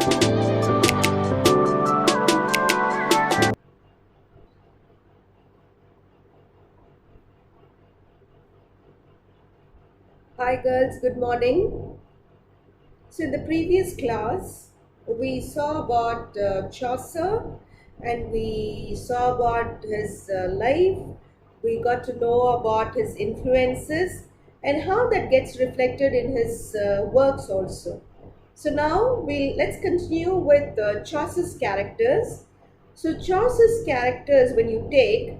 Hi girls, good morning. So in the previous class, we saw about Chaucer and we saw about his life. We got to know about his influences and how that gets reflected in his works also. So now let's continue with Chaucer's characters. So Chaucer's characters, when you take,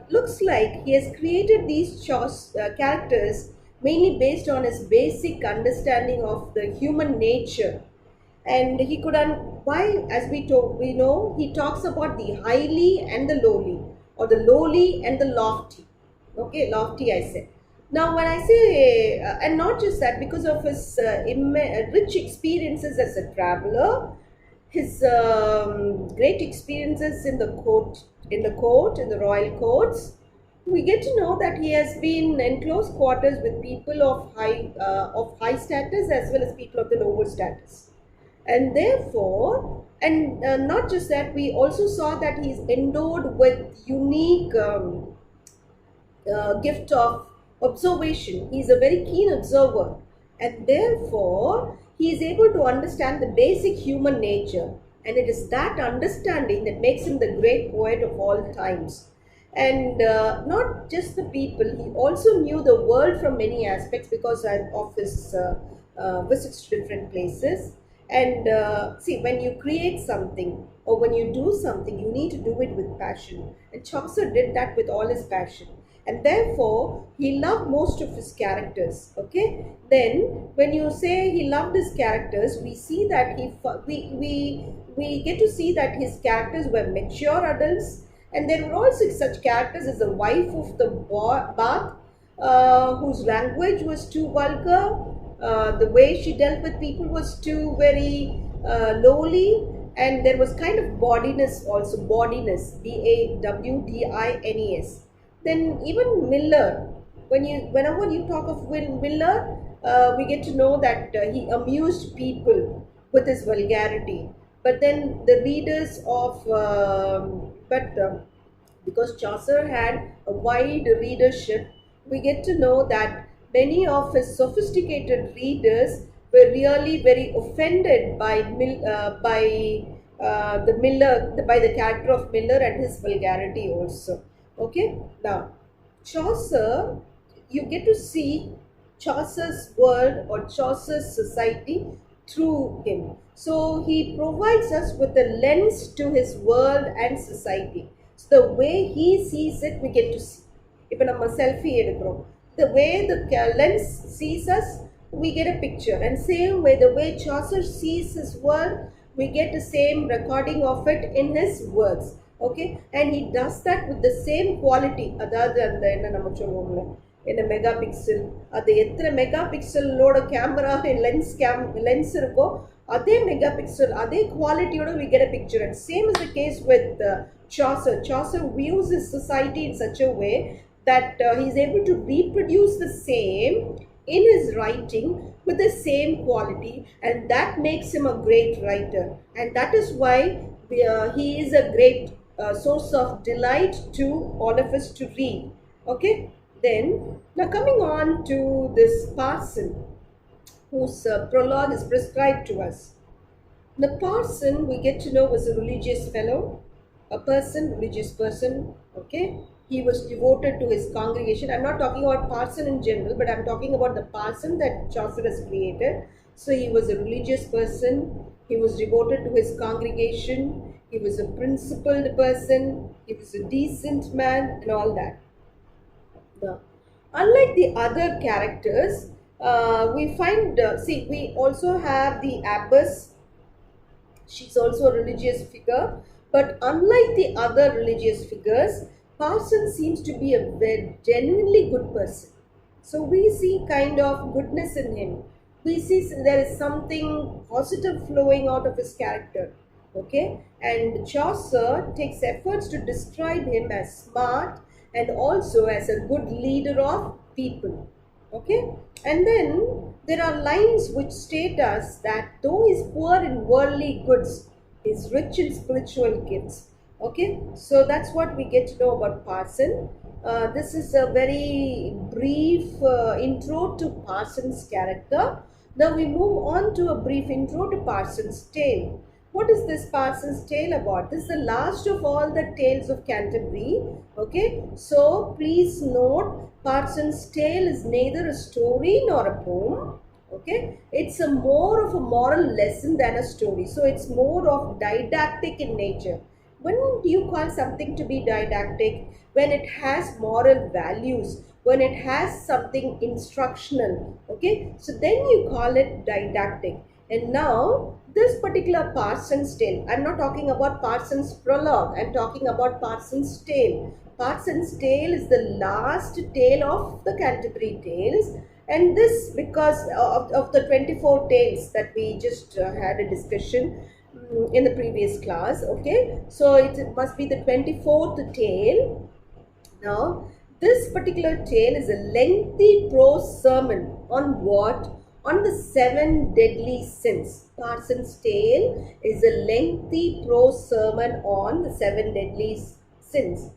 looks like he has created these characters mainly based on his basic understanding of the human nature. And he could why, as we know, he talks about the highly and the lowly, or the lowly and the lofty. Okay, lofty, I said. Now when I say and not just that, because of his rich experiences as a traveler, his great experiences in the royal courts, we get to know that he has been in close quarters with people of high status as well as people of the lower status. And therefore, and not just that, we also saw that he is endowed with unique gift of observation. He is a very keen observer, and therefore he is able to understand the basic human nature. And it is that understanding that makes him the great poet of all times. And not just the people, he also knew the world from many aspects because of his visits to different places. And see, when you create something or when you do something, you need to do it with passion. And Chaucer did that with all his passion. And therefore, he loved most of his characters. Okay. Then, when you say he loved his characters, we see that we get to see that his characters were mature adults, and there were also such characters as the wife of the Bath, whose language was too vulgar, the way she dealt with people was too very lowly, and there was kind of bawdiness also, bawdiness, Bawdines. Then even Miller, whenever you talk of Miller, we get to know that he amused people with his vulgarity. But then the readers of, but because Chaucer had a wide readership, we get to know that many of his sophisticated readers were really very offended by the character of Miller and his vulgarity also. Okay, now Chaucer, you get to see Chaucer's world or Chaucer's society through him. So he provides us with a lens to his world and society. So the way he sees it, we get to see. If நம்ம selfie எடுக்கிறோம், the way the lens sees us, we get a picture. And same way, the way Chaucer sees his world, we get the same recording of it in his words. Okay, and he does that with the same quality. அதாவது அந்த என்ன நம்ம சொல்லுவோம்ல, என்ன mega pixel, அது எத்தனை mega பிக்சலோட camera lens இருக்கோ அதே மெகா பிக்சல் அதே குவாலிட்டியோட we get a picture. And same is the case with Chaucer views his society in such a way that he is able to reproduce the same in his writing with the same quality, and that makes him a great writer. And that is why he is a great source of delight to all of us to read. Okay, then now coming on to this Parson, whose prologue is prescribed to us. The Parson, we get to know, was a religious fellow, religious person. Okay, he was devoted to his congregation. I'm not talking about Parson in general, but I'm talking about the Parson that Chaucer has created. So he was a religious person. He was devoted to his congregation. He was a principled person. He was a decent man and all that. Now, unlike the other characters, we find, we also have the abbess. She's also a religious figure. But unlike the other religious figures, Parson seems to be a very genuinely good person. So we see kind of goodness in him. We see there is something positive flowing out of his character. Okay, and Chaucer takes efforts to describe him as smart and also as a good leader of people. Okay, and then there are lines which state us that though he is poor in worldly goods, he is rich in spiritual gifts. Okay, so that's what we get to know about Parson. This is a very brief intro to Parson's character. Now we move on to a brief intro to Parson's tale. What is this Parson's tale about? This is the last of all the tales of Canterbury. Okay, so please note, Parson's tale is neither a story nor a poem. Okay, it's a more of a moral lesson than a story. So it's more of didactic in nature. When do you call something to be didactic? When it has moral values, when it has something instructional. Okay, so then you call it didactic. And now, this particular Parson's tale, I'm not talking about Parson's prologue, I'm talking about Parson's tale. Parson's tale is the last tale of the Canterbury Tales, and this because of the 24 tales that we just had a discussion in the previous class. Okay, so it must be the 24th tale. Now, this particular tale is a lengthy prose sermon on what? On the 7 deadly sins. Parson's tale is a lengthy prose sermon on the 7 deadly sins.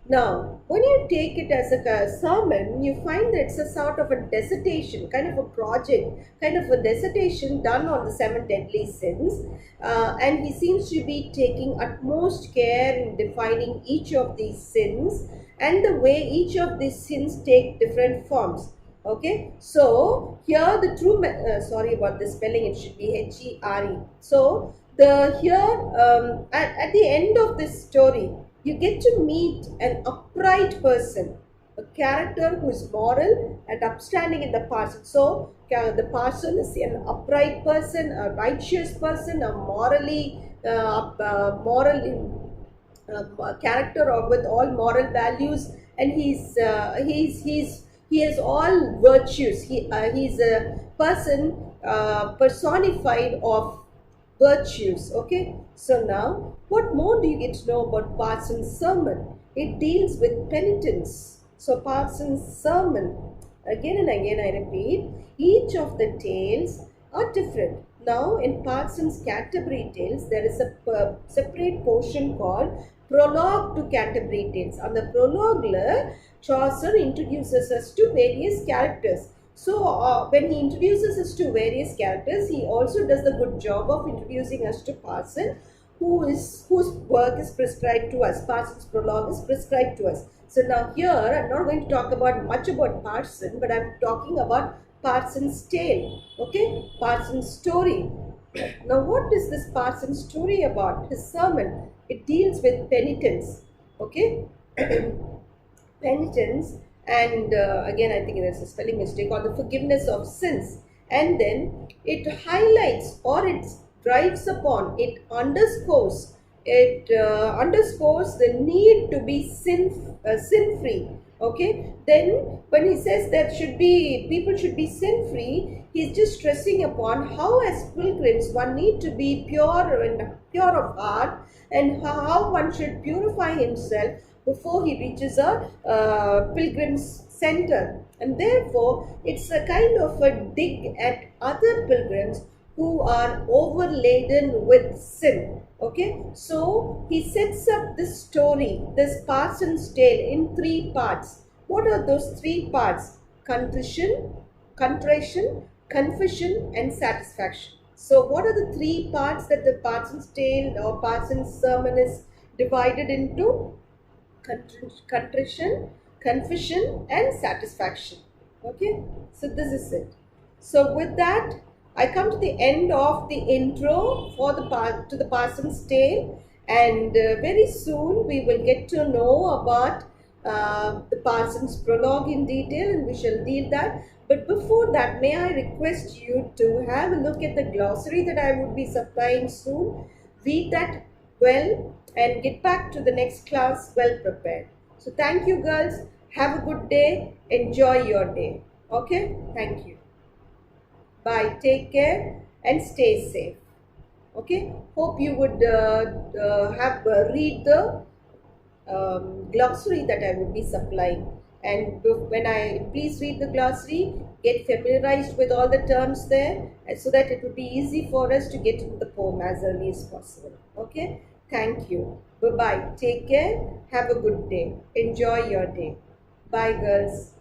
Now, when you take it as a sermon, you find that it's a sort of a dissertation, kind of a project, kind of a dissertation done on the 7 deadly sins. And he seems to be taking utmost care in defining each of these sins and the way each of these sins take different forms. Okay, so here the true, sorry about the spelling, it should be H-E-R-E. So at the end of this story, you get to meet an upright person, a character who is moral and upstanding in the Parson. So the Parson is an upright person, a righteous person, a morally character or with all moral values, and he has all virtues. He's a person personified of virtues. Okay, so now what more do you get to know about Parson's sermon? It deals with penitence. So Parson's sermon, again and again I repeat, each of the tales are different. Now in Parson's Canterbury Tales, there is a separate portion called Prologue to Canterbury Tales. On the prologue, Chaucer introduces us to various characters. So when he introduces us to various characters, he also does the good job of introducing us to Parson, whose work is prescribed to us. Parson's prologue is prescribed to us. So now here, I'm not going to talk about much about Parson, but I'm talking about Parson's tale. Okay, Parson's story. Now what is this Parson's story about? His sermon. It deals with penitence. Okay, penitence, and again I think there's a spelling mistake, or the forgiveness of sins. And then it highlights, or it drives upon, it underscores the need to be sin free. Okay, then when he says that people should be sin free, he's just stressing upon how as pilgrims one need to be pure of heart, and how one should purify himself before he reaches a pilgrim's center. And therefore it's a kind of a dig at other pilgrims who are overladen with sin. Okay, so he sets up this story, this Parson's tale, in 3 parts. What are those 3 parts? Contrition, confession, and satisfaction. So what are the 3 parts that the Parson's tale or Parson's sermon is divided into? Contrition, confession, and satisfaction. Okay, so this is it. So with that, I come to the end of the intro for to the Parson's tale, and very soon we will get to know about the Parson's prologue in detail, and we shall deal that. But before that, may I request you to have a look at the glossary that I would be supplying soon. Read that well and get back to the next class well prepared. So thank you girls. Have a good day. Enjoy your day. Okay? Thank you. Bye. Take care and stay safe. Okay? Hope you would read the glossary that I would be supplying, And when I please read the glossary, get familiarized with all the terms there, and so that it will be easy for us to get into the poem as early as possible. Okay, thank you. Bye bye. Take care. Have a good day. Enjoy your day. Bye, girls.